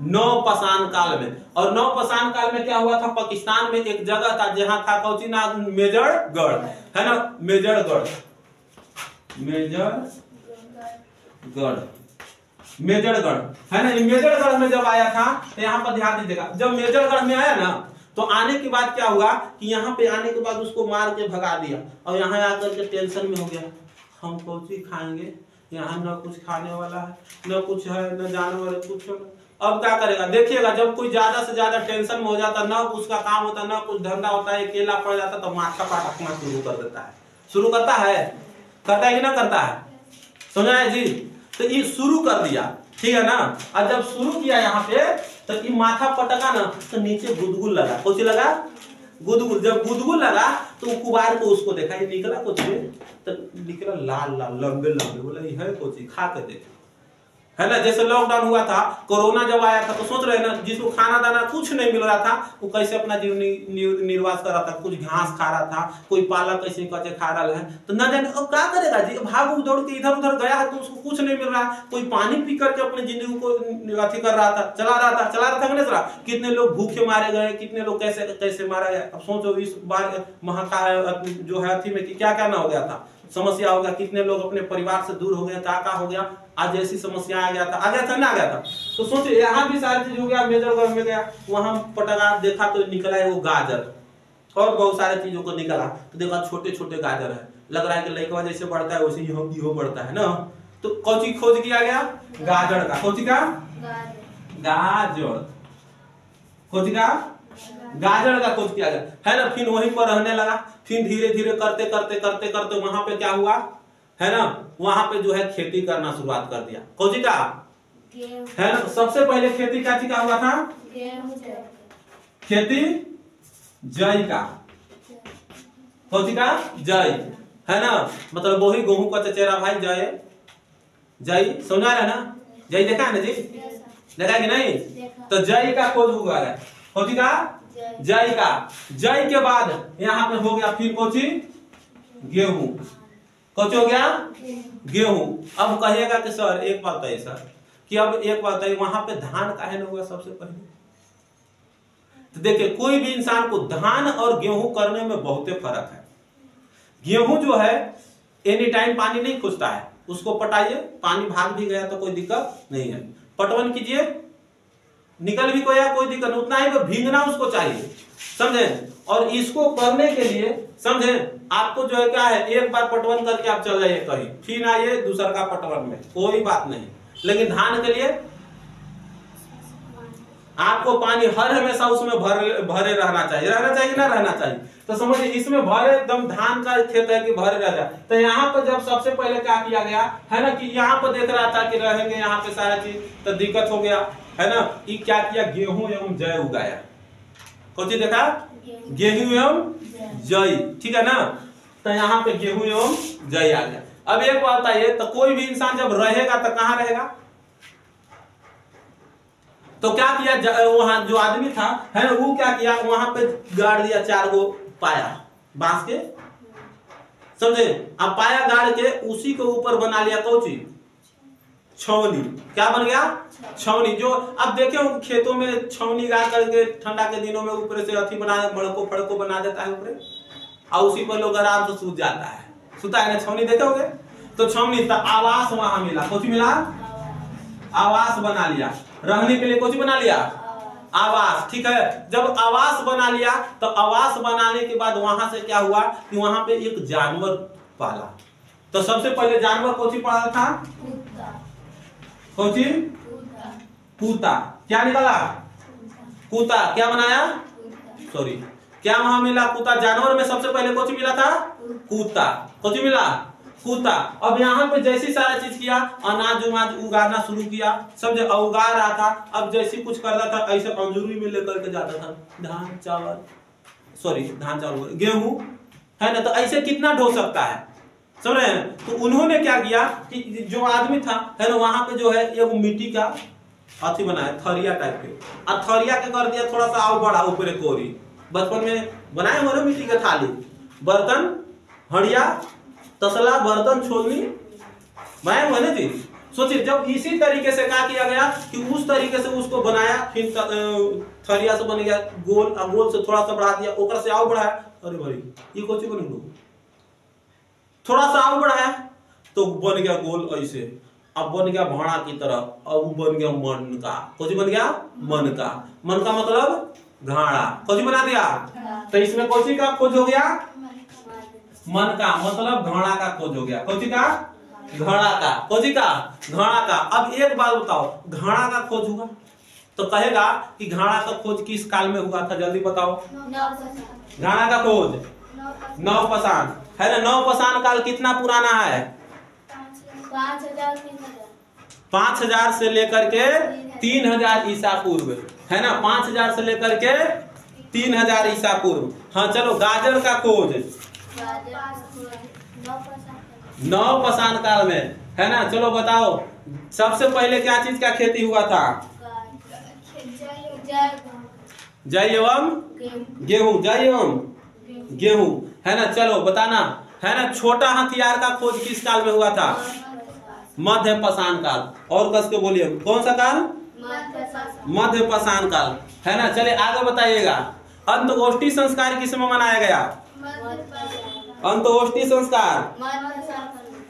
Speaker 1: नव पाषाण काल में। और नव पाषाण काल में क्या हुआ था? पाकिस्तान में एक जगह था जहां था कौची नाम? मेजरगढ़, है ना, मेजरगढ़। मेजरगढ़ है ना। मेजरगढ़ में जब आया था तो यहाँ पर ध्यान दीजिएगा, जब मेजरगढ़ में आया ना तो आने के बाद क्या हुआ कि यहाँ पे आने के बाद उसको मार के भगा दिया। और यहाँ आकर के टेंशन में हो गया, हम कौन सी खाएंगे, यहाँ न कुछ खाने वाला है, न कुछ है, न जानवर है, कुछ। अब क्या करेगा? देखिएगा जब कोई ज्यादा से ज्यादा टेंशन में हो जाता, न उसका काम होता, न कुछ धंधा होता है, अकेला पड़ जाता, तो माथा पटकना शुरू कर देता है। शुरू करता है, करता है कि ना करता है? समझा है जी? तो ये शुरू कर दिया, ठीक है ना। और जब शुरू किया यहाँ पे तो ये माथा पटका ना, तो नीचे गुदगुल लगा। कुछ लगा? गुदगुल। जब गुदगुल लगा तो कुबार को उसको देखा, ये निकला कुछ, तो निकला लाल लाल लंबे लंबे। बोला ये है कुछ, खा के देखे, है ना। जैसे लॉकडाउन हुआ था, कोरोना जब आया था, तो सोच रहे ना जिसको खाना दाना कुछ नहीं मिल रहा था, वो कैसे अपना जीवन निर्वाह कर रहा था। कुछ घास खा रहा था, कोई पालक कैसे कच्चे खा रहा है, तो न जाने अब क्या करेगा जी। भाग दौड़ के इधर उधर गया है तो उसको कुछ नहीं मिल रहा है। कोई पानी पी करके अपनी जिंदगी को अथी कर रहा था, चला रहा था नहीं। कितने लोग भूखे मारे गए, कितने लोग कैसे कैसे मारा गया। अब सोचो इस बार महाकाल जो है अथी में क्या क्या ना हो गया था, समस्या हो गया। कितने लोग अपने परिवार से दूर हो गए, क्या हो गया। आज ऐसी समस्या आ गया था ना आ गया था। तो सोचो यहाँ भी सारी चीज हो गया। मेजरगढ़ में गया, वहां पटका देखा तो निकला है वो गाजर और बहुत सारे चीजों को निकला। तो देखा छोटे छोटे गाजर है, लग रहा है कि लड़का जैसे बढ़ता है वैसे ही बढ़ता है ना। तो कौची खोज किया गया? गाजर का। कौची का? गाजर। खोज का? गाजर का खोज किया गया, है ना। फिर वहीं पर रहने लगा। फिर धीरे धीरे करते करते करते करते वहां पे क्या हुआ, है ना, वहां पे जो है खेती करना शुरुआत कर दिया। कौची का? है ना। सबसे पहले खेती का हुआ था? खेती जई का। कौची का? जई। है ना, मतलब वही गेहूं का चचेरा भाई जय। जय समझा रहे ना, जय देखा है ना जी, देखा है कि नहीं? तो जय का खोज हुआ है, होती का जय का। जय के बाद यहाँ पे हो गया फिर कोची गेहूं, कोच हो गया गेहूं। अब कहिएगा कि सर एक बात है सर, कि अब एक बात है वहां पे धान काहे न हुआ सबसे पहले? तो देखिए कोई भी इंसान को धान और गेहूं करने में बहुत फर्क है। गेहूं जो है एनी टाइम पानी नहीं खोजता है, उसको पटाइए, पानी भाग भी गया तो कोई दिक्कत नहीं है, पटवन कीजिए, निकल भी गया कोई दिक्कत नहीं, उतना ही भीगना उसको चाहिए, समझे? और इसको करने के लिए समझे आपको जो है क्या है, एक बार पटवन करके आप चल जाइए कहीं, फिर आइए दूसरा का पटवन में, कोई बात नहीं। लेकिन धान के लिए आपको पानी हर हमेशा उसमें भरे रहना चाहिए, ना रहना चाहिए। तो समझिए इसमें भरे एकदम धान का खेत है कि भरे रह जाए। तो यहाँ पर जब सबसे पहले क्या किया गया है ना, कि यहाँ पर देख रहा था कि रहेंगे यहाँ पे सारा चीज, तो दिक्कत हो गया है ना, कि क्या किया, गेहूं एवं जय उगाया। कौन सी देखा, गेहूं एवं जय, ठीक है ना। तो यहाँ पे गेहूं एवं जय आ गया। अब एक बात बताइए, तो कोई भी इंसान जब रहेगा तो कहाँ रहेगा? तो क्या किया, वहां जो आदमी था है ना, वो क्या किया, वहां पे गाड़ दिया 4 गो पाया बांस के, समझे? अब पाया गाड़ के उसी के ऊपर बना लिया कौची, छौनी। क्या बन गया, छौनी। जो अब देखे खेतों में छौनी गाड़ करके ठंडा के दिनों में ऊपर से अथी बना, बड़को फड़को बना देता है ऊपर, और उसी पर लोग आराम से सूत जाता है, सुता है ना, छौनी देखे होंगे। तो छौनी, तो आवास वहां मिला, कुछ मिला, आवास बना लिया, रहने के लिए कुछ बना लिया, आवास, ठीक है। जब आवास बना लिया तो आवास बनाने के बाद वहां से क्या हुआ कि वहां पे एक जानवर पाला। तो सबसे पहले जानवर कौन पाला था, कौन, कूता। क्या निकला, कूता। क्या बनाया, सॉरी, क्या वहां मिला, कूता। जानवर में सबसे पहले कौन मिला था, कूता। कौन मिला, कूता। अब यहाँ पे जैसी सारा चीज किया, अनाज उनाज उगाना शुरू किया, समझे, उगा रहा था। अब जैसी कुछ कर रहा था, ऐसे अंजूरी में लेकर के जाता था धान चावल, सॉरी धान चावल, गेहूं, है ना। तो ऐसे कितना ढो सकता है, समझ रहे हैं। तो उन्होंने क्या किया कि जो आदमी था है ना, वहां पे जो है एक मिट्टी का अथी बनाया, थरिया टाइप के, और थरिया के कर दिया थोड़ा सा आउ बढ़ा ऊपर कोरी। बचपन में बनाए हो ना मिट्टी के थाली, बर्तन, हड़िया, तसला, बर्तन, छोलनी बनाए हुए ना जी। सोचिए जब इसी तरीके से क्या किया गया कि उस तरीके से उसको बनाया, फिर थरिया से बन गया गोल, गोल से थोड़ा सा बढ़ा दिया, ओकर से आउ बढ़ाया, अरे भाई ये कोची बन गया, थोड़ा सा आउ बढ़ाया तो बन गया गोल ऐसे, अब बन गया भाड़ा की तरह, अब बन गया मन का। कोची बन गया, मन का। मन का मतलब घाड़ा, कोची बना दिया। तो इसमें कोची का खोज हो गया, मन का मतलब घड़ा का खोज हो गया, कोची का, घड़ा का, कोची का, घड़ा का। अब एक बात बताओ, घड़ा का खोज हुआ तो कहेगा कि घड़ा का खोज किस काल में हुआ था, जल्दी बताओ। घड़ा का खोज नवपाषाण, है ना। नवपाषाण काल कितना पुराना है, 5000 से लेकर के 3000 ईसा पूर्व, है ना। 5000 से लेकर के 3000 ईसा पूर्व। हाँ चलो, गाजर का खोज नवपाषाण काल में, है ना। चलो बताओ सबसे पहले क्या चीज का खेती हुआ था, जय एवं गेहूं, जय एवं गेहूं, है ना। चलो बताना, है ना। छोटा हथियार का खोज किस काल में हुआ था, मध्यपाषाण काल। और कस के बोलिए, कौन सा काल, मध्यपाषाण काल, है ना। चलिए आगे बताइएगा, अंत्येष्टि संस्कार किस में मनाया गया, अंत्येष्टि संस्कार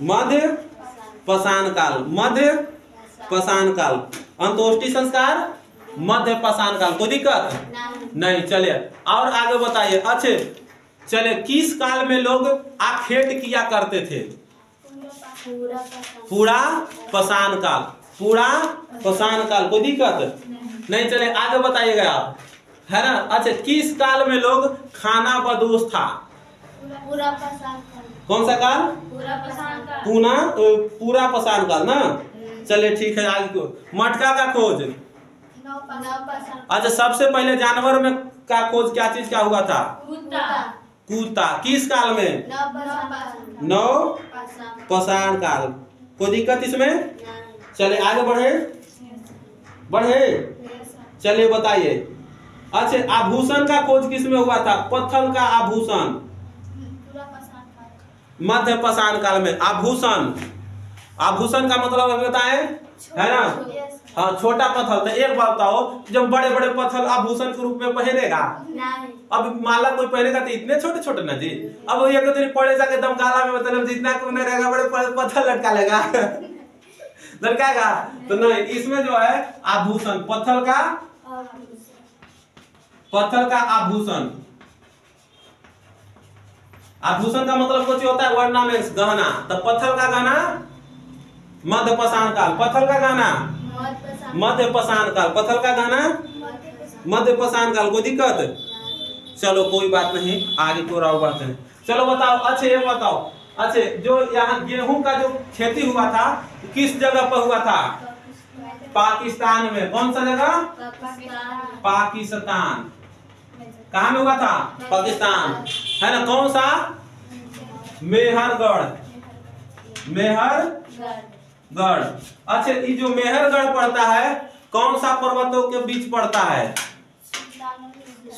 Speaker 1: मध्यपाषाण काल, मध्यपाषाण काल, अंत्येष्टि संस्कार मध्यपाषाण काल। कोई दिक्कत नहीं, चलिए और आगे बताइए। अच्छे चलिए, किस काल में लोग आखेट किया करते थे, पूरा पाषाण काल, पूरा पाषाण काल। कोई दिक्कत नहीं, चले आगे बताइएगा आप, है ना। अच्छा, किस काल में लोग खाना बदोश था,
Speaker 2: पूरा पाषाण काल।
Speaker 1: कौन सा काल,
Speaker 2: पूरा पाषाण काल,
Speaker 1: पूरा पाषाण काल ना। चलिए ठीक है, आगे को मटका का खोज, अच्छा सबसे पहले जानवर में का खोज क्या चीज का हुआ था,
Speaker 2: कूता।
Speaker 1: कूता। किस काल में, नौ पाषाण काल। कोई दिक्कत इसमें? चले आगे बढ़े बढ़े। चलिए बताइए। अच्छा, आभूषण का खोज किसमें हुआ था? पत्थर का आभूषण मध्य पाषाण काल में। आभूषण, आभूषण का मतलब अभी बताएं, है ना? हाँ, छोटा पत्थर। तो एक बात बताओ, जब बड़े बड़े पत्थर आभूषण के रूप में पहनेगा? अब माला कोई पहनेगा तो इतने छोटे छोटे ना जी। अब ये तो पड़े जाके दम गाला में, मतलब जितना कोने रहेगा बड़े पत्थर लटका लेगा लटकाएगा तो नहीं। इसमें जो है आभूषण, पत्थर का आभूषण। आभूषण का मतलब कुछ होता है ऑर्नामेंट्स, गहना। तो पत्थर का गहना मध्य पाषाण काल। पत्थर का गहना मध्य पाषाण काल। पत्थर का गहना मध्य पाषाण काल। कोई दिक्कत? चलो कोई बात नहीं, आगे को और बात है। चलो बताओ। अच्छा ये बताओ, अच्छा जो यहाँ गेहूं का जो खेती हुआ था किस जगह पर हुआ था? पाकिस्तान में। कौन सा जगह? पाकिस्तान। कहाँ में हुआ था? पाकिस्तान, है ना? कौन सा? मेहरगढ़। मेहरगढ़। अच्छा, ये जो मेहरगढ़ पड़ता है कौन सा पर्वतों के बीच पड़ता है?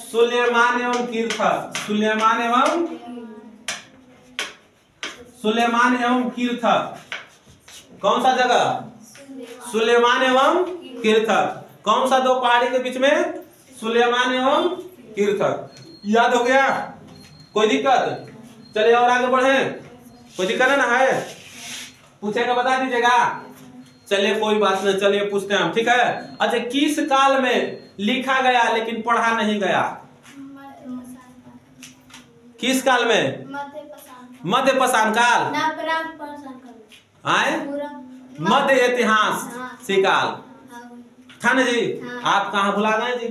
Speaker 1: सुलेमान एवं कीर्थ। सुलेमान एवं कीर्थ। कौन सा जगह? सुलेमान एवं कीर्थ। कौन सा दो पहाड़ी के बीच में? सुलेमान एवं कीर्थ। याद हो गया? कोई दिक्कत? चलिए और आगे बढ़े। कोई दिक्कत है ना? है पूछेगा बता दीजिएगा। चलिए कोई बात नहीं, चलिए पूछते हैं हम, ठीक है? अच्छा, किस काल में लिखा गया लेकिन पढ़ा नहीं गया? किस काल में? मध्य पाषाण काल। आए मध्य इतिहास से काल था ना जी। आप कहाँ भुला गए जी,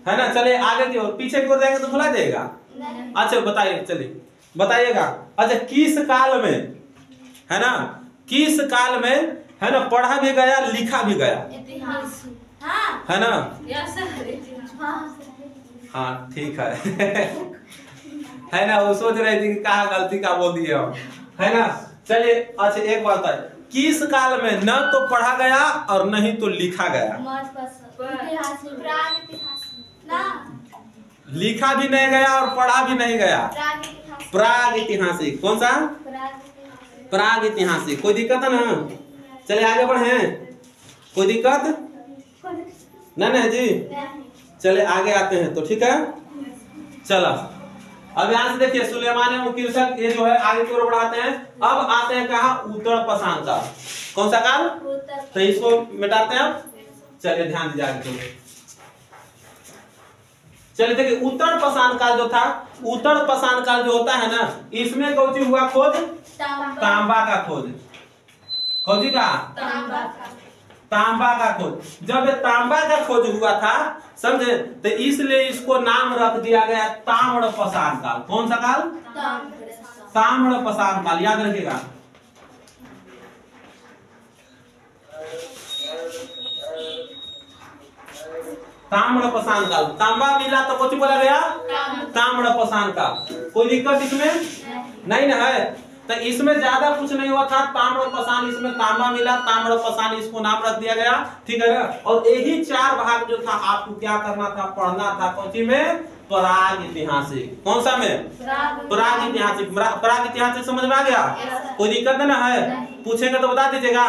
Speaker 1: है ना? चलिए आगे की ओर, पीछे की ओर जाएंगे तो भुला जाएगा। अच्छा बताइए, चलिए बताइएगा। अच्छा, किस काल में, है ना, किस काल में, है ना, पढ़ा भी गया लिखा भी गया? है ना? हाँ ठीक है है ना? वो सोच रहे थे कि कहाँ गलती का बोल दिए हम, है ना? चलिए अच्छा एक बात है, किस काल में न तो पढ़ा गया और नहीं तो लिखा गया? लिखा भी नहीं गया और पढ़ा भी नहीं गया। प्राग ऐतिहासिक। कौन सा? प्राग ऐतिहासिक। कोई दिक्कत है ना? चलिए आगे बढ़े। कोई दिक्कत? नहीं जी। चले आगे आते हैं तो, ठीक है? चलो अब यहाँ से देखिए, सुलेमान एवं कीर्थ, ये जो है आगे की ओर बढ़ाते हैं। अब आते हैं कहाँ? उत्तर पाषाण काल। कौन सा काल? तो इसको मिटाते हैं अब। चलिए ध्यान दीजिए आगे। चलिए देखिए, उत्तर पाषाण काल जो था, उत्तर पाषाण काल जो होता है ना, इसमें कौन सी हुआ खोज? तांबा का खोज। कौन का? तांबा का खोज। जब तांबा का खोज हुआ था, समझे, तो इसलिए इसको नाम रख दिया गया ताम्र पाषाण काल। कौन सा काल? ताम्र पाषाण काल। याद रखिएगा। ताम्र पाषाण काल। तांबा मिला तो कुछ बोला गया ताम्र पाषाण काल। कोई दिक्कत इसमें नहीं ना है? तो इसमें ज्यादा कुछ नहीं हुआ था। ताम्र पाषाण, इसमें तांबा मिला, ताम्र पाषाण, इसको नाम रख दिया गया, ठीक है ना? और यही चार भाग जो था आपको क्या करना था? पढ़ना था। कौन में? प्राग ऐतिहासिक। कौन सा में? प्राग ऐतिहासिक। प्राग ऐतिहासिक समझ में आ गया? कोई दिक्कत ना है? पूछेंगे तो बता दीजिएगा।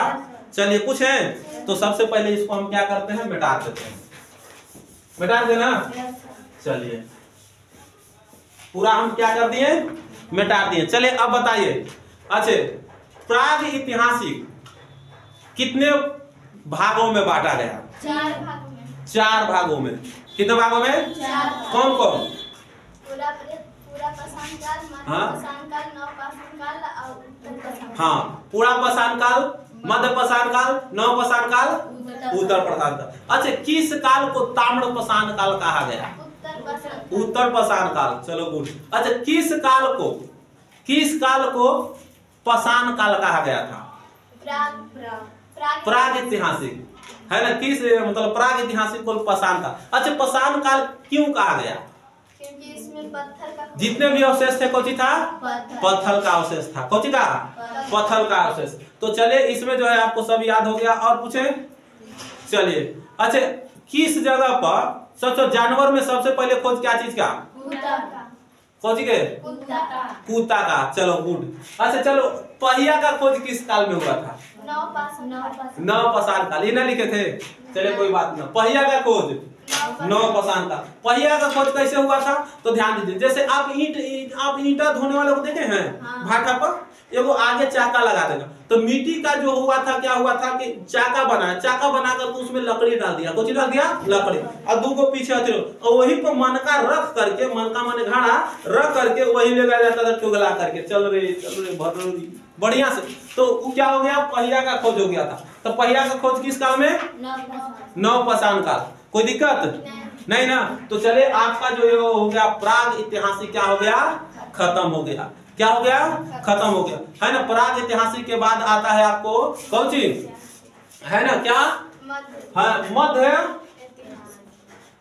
Speaker 1: चलिए पूछें तो सबसे पहले इसको हम क्या करते हैं? मिटा देते हैं। मिटा देना। चलिए पूरा हम क्या कर दिए? मिटा दिए। चलिए अब बताइए। अच्छा, प्राग ऐतिहासिक कितने भागों में बांटा गया?
Speaker 2: 4 भागों में।
Speaker 1: 4 भागों में। कितने भागों में?
Speaker 2: 4।
Speaker 1: कौन कौन?
Speaker 2: पूरा पाषाण काल, मध्य पाषाण काल, नव पाषाण काल और उत्तर पाषाण काल।
Speaker 1: हाँ, पूरा पाषाण काल, मध्य पाषाण काल, नव पाषाण काल, उत्तर पाषाण काल। अच्छा, किस काल को ताम्र पाषाण काल कहा गया? उत्तर पाषाण काल। चलो गुड। अच्छा, किस काल को पाषाण काल कहा गया था? प्राग ऐतिहासिक, है ना? किस मतलब प्राग ऐतिहासिक को पाषाण काल। अच्छा, पाषाण काल क्यों कहा गया?
Speaker 2: क्योंकि इसमें पत्थर का
Speaker 1: जितने भी अवशेष थे कौची था? पत्थर का अवशेष था। कौची का? पत्थर का अवशेष। तो चलिए इसमें जो है आपको सब याद हो गया। और पूछे? चलिए अच्छा, किस जगह पर सबसे जानवर में सबसे पहले खोज क्या चीज का? कौची के? कुत्ता का। चलो गुड। अच्छा चलो, पहिया का खोज किस काल में हुआ था? नवपाषाण काल। ये ना लिखे थे? चलिए कोई बात ना। पहिया का खोज नवपाषाण काल। पहिया का खोज कैसे हुआ था? तो ध्यान दीजिए, जैसे आप ईंटा धोने वाले को देखे हैं? भाटा पर एगो आगे चाका लगा देगा। तो मिट्टी का जो हुआ था, क्या हुआ था कि चाका बना कर उसमें लकड़ी डाल दिया। कुछ डाल दिया? लकड़ी। और दो को पीछे और वही पर मनका रख करके, मनका माने घाड़ा रख करके वही ले जाता था टुगला करके। चल रे भरोरी बढ़िया से। तो क्या हो गया? पहिया का खोज हो गया था। तो पहिया का खोज किस काल में? नवपाषाण काल। कोई दिक्कत नहीं ना? तो चले आपका जो हो गया प्राग ऐतिहासिक क्या हो गया? खत्म हो गया। क्या हो गया? खत्म हो गया, है ना। प्राग ऐतिहासिक के बाद आता है आपको कौन चीज? है ना क्या? मध्य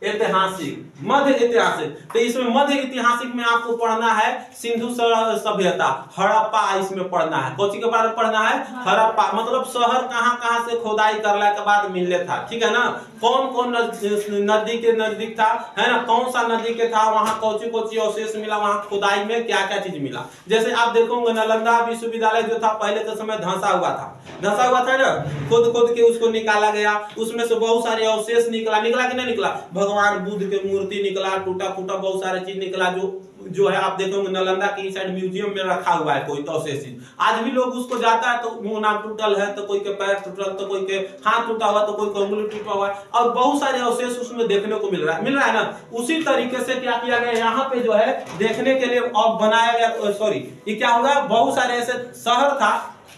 Speaker 1: ऐतिहासिक। मध्य ऐतिहासिक। तो इसमें मध्य ऐतिहासिक में आपको पढ़ना है सिंधु सभ्यता, हड़प्पा इसमें पढ़ना है। कौन सी के बारे में पढ़ना है? हड़प्पा। मतलब शहर कहाँ कहाँ से खोदाई करने के बाद मिलने था, ठीक है ना। कौन कौन नदी के नजदीक था, है ना। कौन सा नदी के था, वहाँ कौची अवशेष मिला, वहाँ खुदाई में क्या क्या चीज मिला। जैसे आप देखोगे नालंदा विश्वविद्यालय जो था पहले के समय धंसा हुआ था ना। खोद के उसको निकाला गया। उसमें से बहुत सारे अवशेष निकला कि नहीं निकला? भगवान बुद्ध के मूर्ति निकला, टूटा फूटा बहुत सारे चीज निकला। जो है आप देखोगे नालंदा की साइड म्यूजियम में रखा हुआ है कोई तो अवशेष। आज भी लोग उसको जाता है तो मुंह नाक टूटल है, तो कोई के पैर टूटल, तो कोई के हाथ टूटा हुआ, तो कोई का उंगली टूटा हुआ है, और बहुत सारे अवशेष उसमें देखने को मिल रहा है ना। उसी तरीके से क्या किया गया यहाँ पे जो है देखने के लिए और बनाया गया। सॉरी, ये क्या होगा? बहुत सारे ऐसे शहर था,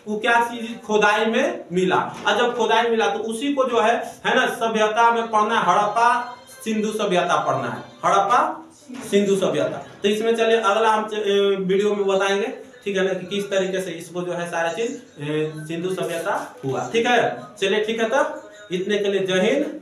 Speaker 1: वो क्या चीज खोदाई में मिला। और जब खोदाई मिला तो उसी को जो है ना सभ्यता में पढ़ना है। हड़प्पा सिंधु सभ्यता पढ़ना है। हड़प्पा सिंधु सभ्यता। तो इसमें चलिए अगला हम वीडियो में बताएंगे, ठीक है ना, कि किस तरीके से इसको जो है सारा चीज सिंधु सभ्यता हुआ। ठीक है, चलिए ठीक है। तब इतने के लिए जय हिंद।